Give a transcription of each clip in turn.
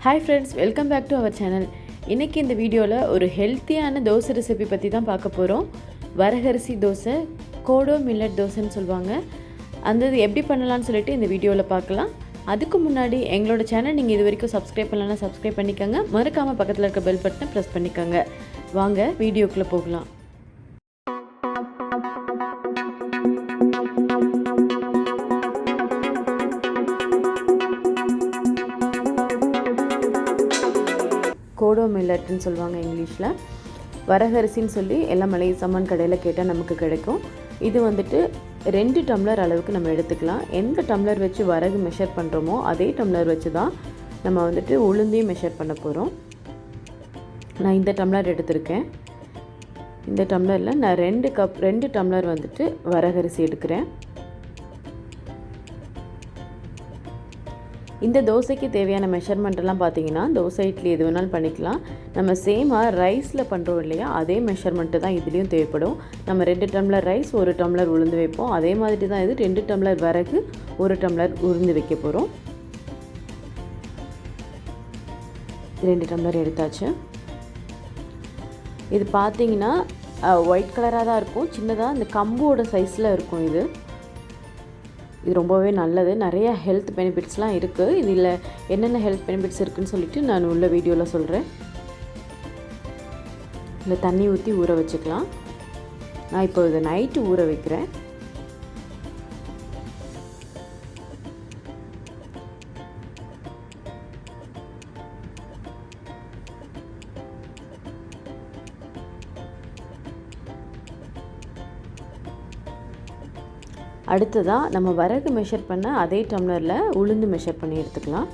Hi friends, welcome back to our channel. இன்னைக்கு இந்த வீடியோல ஒரு ஹெல்த்தியான தோசை ரெசிபி பத்தி தான் பார்க்க போறோம். வரகரிசி தோசை, kodo millet தோசைன்னு சொல்வாங்க. அந்த எப்படி பண்ணலாம்னு சொல்லிட்டு இந்த வீடியோல பார்க்கலாம். அதுக்கு முன்னாடி எங்களோட சேனல் நீங்க இதுவரைக்கும் subscribe பண்ணலனா subscribe பண்ணிக்கங்க. மறக்காம பக்கத்துல இருக்க bell பட்டனை press பண்ணிக்கங்க. வாங்க வீடியோக்குள்ள போகலாம். kodo millet ன்னு சொல்வாங்க இங்கிலீஷ்ல. வரகரிசின்னு சொல்லி எல்லா மளிகை சாமான் கடையில கேட்டா நமக்கு கிடைக்கும். இது வந்துட்டு 2 டம்ளர் அளவுக்கு நம்ம எடுத்துக்கலாம். எந்த டம்ளர் வச்சு வரகு மெஷர் பண்றோமோ அதே டம்ளர் வச்சு தான் நம்ம வந்துட்டு உளுந்தையும் மெஷர் பண்ண போறோம். நான் இந்த டம்ளர் எடுத்துர்க்கேன். இந்த டம்ளர்ல நான் 2 டம்ளர் வந்துட்டு வரகரிசி எடுக்கிறேன். இந்த தோசைக்கு தேவையான மெஷர்மென்ட் எல்லாம் பாத்தீங்கன்னா தோசை இட்லி எது வேணாலும் பண்ணிக்கலாம். நம்ம சேமா ரைஸ்ல பண்றோம் இல்லையா அதே மெஷர்மென்ட் தான் இதுலயும் தேவைப்படும். நம்ம 2 டம்ளர் ரைஸ் 1 டம்ளர் உளுந்து வைப்போம். அதே மாதிரி தான் இது 2 டம்ளர் வரகு 1 டம்ளர் உளுந்து வைக்க போறோம். 2 டம்ளர் எடுத்தாச்சு. இது பாத்தீங்கன்னா ஒயிட் கலரா தான் இருக்கும். சின்னதா இந்த கம்போட சைஸ்ல இருக்கும் இது. இது ரொம்பவே நல்லது. நிறைய ஹெல்த் பெனிஃபிட்ஸ்லாம் இருக்கு. இதுல என்னென்ன ஹெல்த் பெனிஃபிட்ஸ் இருக்குன்னு சொல்லிட்டு நான் உள்ள வீடியோல சொல்றேன். இந்த தண்ணி ஊத்தி ஊற வச்சுக்கலாம். நான் இப்போ இத நைட் ஊற வைக்கிறேன். அடுத்ததா நம்ம வரகு மெஷர் பண்ண அதே டம்ளர்ல உளுந்து மெஷர் பண்ணி எடுத்துக்கலாம்.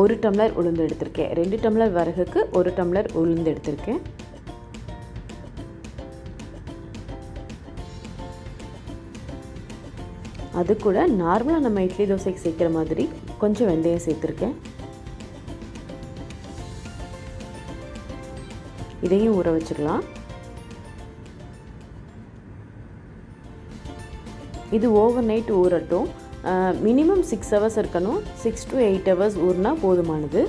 1 டம்ளர் உளுந்து எடுத்துர்க்கேன். 2 டம்ளர் வரகுக்கு 1 டம்ளர் உளுந்து எடுத்துர்க்கேன். அது கூட நார்மலா நம்ம இட்லி தோசைக்கு சேர்க்கிற மாதிரி கொஞ்சம் வெந்தயம் சேர்த்திருக்கேன். இதையும் ஊற வச்சுக்கலாம். இது ஓவர் நைட் ஊறட்டும். மினிமம் 6 hours இருக்கணும். 6 to 8 hours ஊறினா போதுமானது.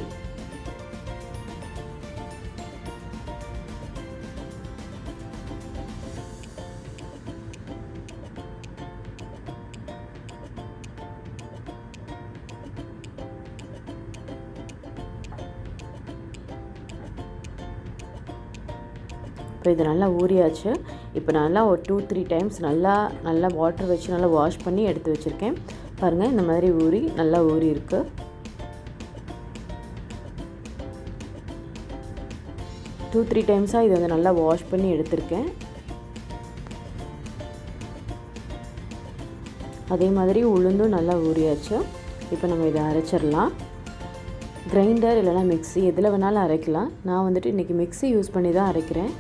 இப்போ இது நல்லா ஊறியாச்சு. இப்போ நல்லா ஒரு 2-3 டைம்ஸ் நல்லா வாட்டர் வச்சு நல்லா வாஷ் பண்ணி எடுத்து வச்சிருக்கேன். பாருங்க இந்த மாதிரி நல்லா ஊறி இருக்கு. 2-3 டைம்ஸா இத வந்து நல்லா வாஷ் பண்ணி எடுத்துர்க்கேன். அதே மாதிரி உளுந்தும் நல்லா ஊறியாச்சு. இப்போ நம்ம இத அரைச்சிரலாம். கிரைண்டர் இல்லனா மிக்ஸி எதுல வேணாலும் அரைக்கலாம். நான் வந்துட்டு இன்னைக்கு மிக்ஸி யூஸ் பண்ணி தான் அரைக்கிறேன்.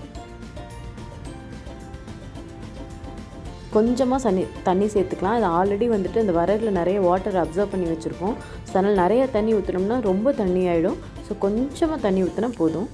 கொஞ்சமா தண்ணி சேர்த்துக்கலாம். இது ஆல்ரெடி வந்துட்டு இந்த வரகுல நிறைய வாட்டர் அப்சர்வ் பண்ணி வச்சிருக்கோம். அதனால நிறைய தண்ணி ஊத்துனோம்னா ரொம்ப தண்ணி ஆயிடும். சோ கொஞ்சமா தண்ணி ஊத்துனா போதும்.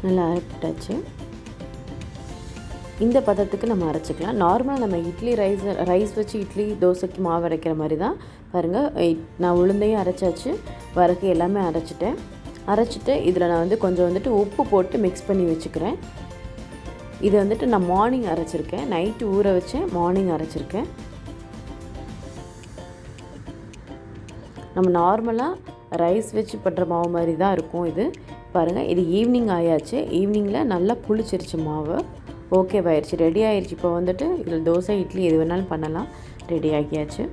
நல்லா அரைச்சாச்சு. இந்த பதத்துக்கு நம்ம அரைச்சுக்கலாம். நார்மலா நம்ம இட்லி ரைஸ் வச்சு இட்லி தோசைக்கு மாவு அரைக்கிற மாதிரி தான். பாருங்க நான் உளுந்தையும் அரைச்சாச்சு. வரகு எல்லாமே அரைச்சிட்டு இதுல நான் வந்து கொஞ்சம் வந்துட்டு உப்பு போட்டு mix பண்ணி வெச்சுக்கிறேன். இது வந்துட்டு நான் மார்னிங் அரைச்சிருக்கேன். நைட் ஊற வச்சேன். மார்னிங் அரைச்சிருக்கேன். நம்ம நார்மலா ரைஸ் வச்சு பண்ற மாவு மாதிரி தான் இருக்கும் இது. பாருங்க இது ஈவினிங் ஆயாச்சு. ஈவினிங்ல நல்லா புளிச்சிருச்சு மாவு. ஓகே ஆயிருச்சு. ரெடி ஆயிருச்சு. இப்போ வந்துட்டு இதுல தோசை இட்லி எது வேணாலும் பண்ணலாம். ரெடி ஆகியாச்சு.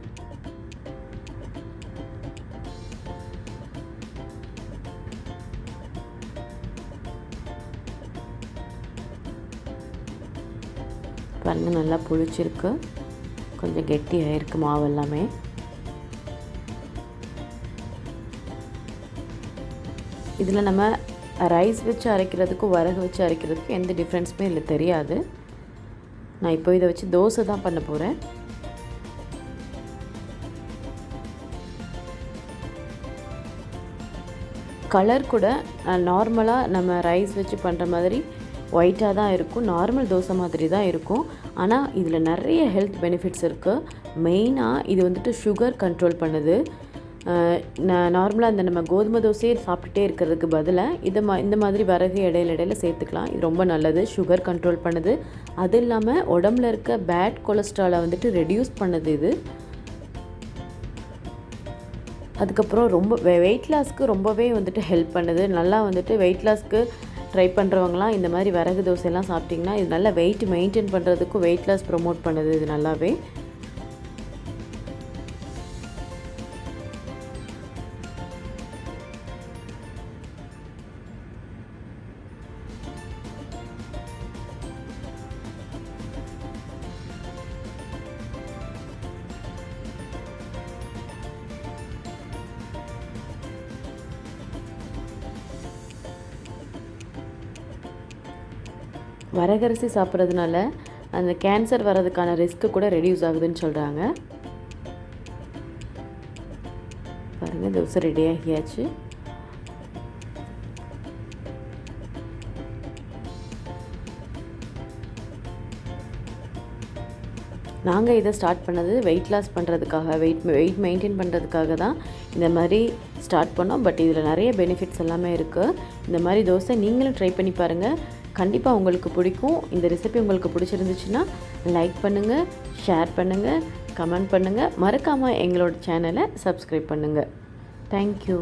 பாருங்க நல்லா புளிச்சிருக்கு. கொஞ்சம் கெட்டியாக இருக்குது மாவு எல்லாமே. இதில் நம்ம ரைஸ் வச்சு அரைக்கிறதுக்கும் வரகு வச்சு அரைக்கிறதுக்கும் எந்த டிஃப்ரென்ஸுமே இதில் தெரியாது. நான் இப்போ இதை வச்சு தோசை தான் பண்ண போகிறேன். கலர் கூட நார்மலாக நம்ம ரைஸ் வச்சு பண்ணுற மாதிரி ஒயிட்டாக தான் இருக்கும், நார்மல் தோசை மாதிரி தான் இருக்கும். ஆனால் இதில் நிறைய ஹெல்த் பெனிஃபிட்ஸ் இருக்குது. மெயினாக இது வந்துட்டு சுகர் கண்ட்ரோல் பண்ணுது. நார்மலாக இந்த நம்ம கோதுமை தோசையே சாப்பிட்டுட்டே இருக்கிறதுக்கு பதிலாக இந்த மாதிரி வரகு இடையில சேர்த்துக்கலாம். இது ரொம்ப நல்லது, சுகர் கண்ட்ரோல் பண்ணுது. அது இல்லாமல் உடம்புல இருக்க பேட் கொலஸ்ட்ராலை வந்துட்டு ரெடியூஸ் பண்ணுது இது. அதுக்கப்புறம் ரொம்ப வெயிட் லாஸ்க்கு ரொம்பவே வந்துட்டு ஹெல்ப் பண்ணுது. நல்லா வந்துட்டு வெயிட் லாஸ்க்கு ட்ரை பண்ணுறவங்களாம் இந்த மாதிரி வரகு தோசையெல்லாம் சாப்பிட்டிங்கன்னா இது நல்லா வெயிட் மெயின்டைன் பண்ணுறதுக்கும் வெயிட் லாஸ் ப்ரொமோட் பண்ணுது இது நல்லாவே. வரகரிசி சாப்பிட்றதுனால அந்த கேன்சர் வர்றதுக்கான ரிஸ்க்கு கூட ரெடியூஸ் ஆகுதுன்னு சொல்கிறாங்க. பாருங்கள், தோசை ரெடி ஆகியாச்சு. நாங்கள் இதை ஸ்டார்ட் பண்ணது வெயிட் லாஸ் பண்ணுறதுக்காக, வெயிட் மெயின்டைன் பண்ணுறதுக்காக தான் இந்த மாதிரி ஸ்டார்ட் பண்ணோம். பட் இதில் நிறைய பெனிஃபிட்ஸ் எல்லாமே இருக்குது. இந்த மாதிரி தோசை நீங்களும் ட்ரை பண்ணி பாருங்கள், கண்டிப்பாக உங்களுக்கு பிடிக்கும். இந்த ரெசிபி உங்களுக்கு பிடிச்சிருந்துச்சுன்னா லைக் பண்ணுங்கள், ஷேர் பண்ணுங்கள், கமெண்ட் பண்ணுங்கள். மறக்காமல் எங்களோட சேனலை சப்ஸ்கிரைப் பண்ணுங்கள். தேங்க்யூ.